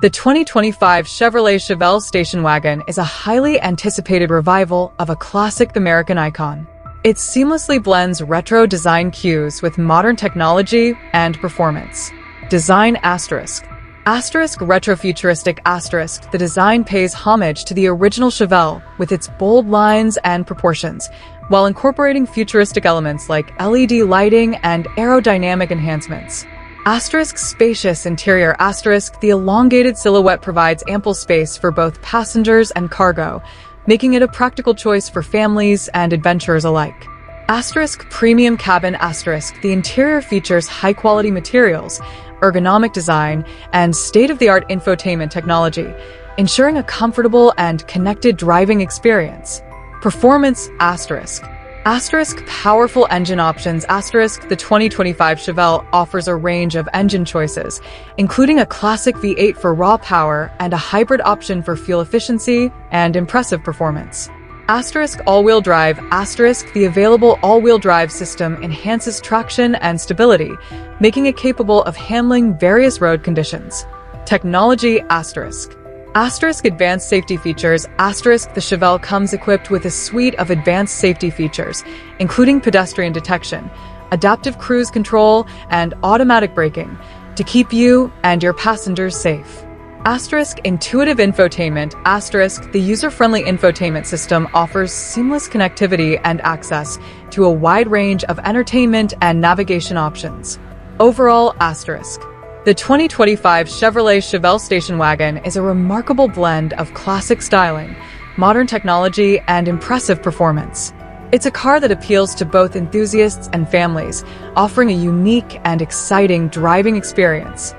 The 2025 Chevrolet Chevelle Station Wagon is a highly anticipated revival of a classic American icon. It seamlessly blends retro design cues with modern technology and performance. Design asterisk. Asterisk retrofuturistic asterisk. The design pays homage to the original Chevelle with its bold lines and proportions, while incorporating futuristic elements like LED lighting and aerodynamic enhancements. Asterisk spacious interior asterisk. The elongated silhouette provides ample space for both passengers and cargo, making it a practical choice for families and adventurers alike. Asterisk premium cabin asterisk. The interior features high-quality materials, ergonomic design, and state-of-the-art infotainment technology, ensuring a comfortable and connected driving experience. Performance asterisk. Asterisk powerful engine options asterisk. The 2025 Chevelle offers a range of engine choices, including a classic V8 for raw power and a hybrid option for fuel efficiency and impressive performance. Asterisk all-wheel drive asterisk. The available all-wheel drive system enhances traction and stability, making it capable of handling various road conditions. Technology asterisk. Asterisk advanced safety features asterisk. The Chevelle comes equipped with a suite of advanced safety features, including pedestrian detection, adaptive cruise control, and automatic braking, to keep you and your passengers safe. Asterisk intuitive infotainment asterisk. The user-friendly infotainment system offers seamless connectivity and access to a wide range of entertainment and navigation options. Overall asterisk. The 2025 Chevrolet Chevelle Station Wagon is a remarkable blend of classic styling, modern technology, and impressive performance. It's a car that appeals to both enthusiasts and families, offering a unique and exciting driving experience.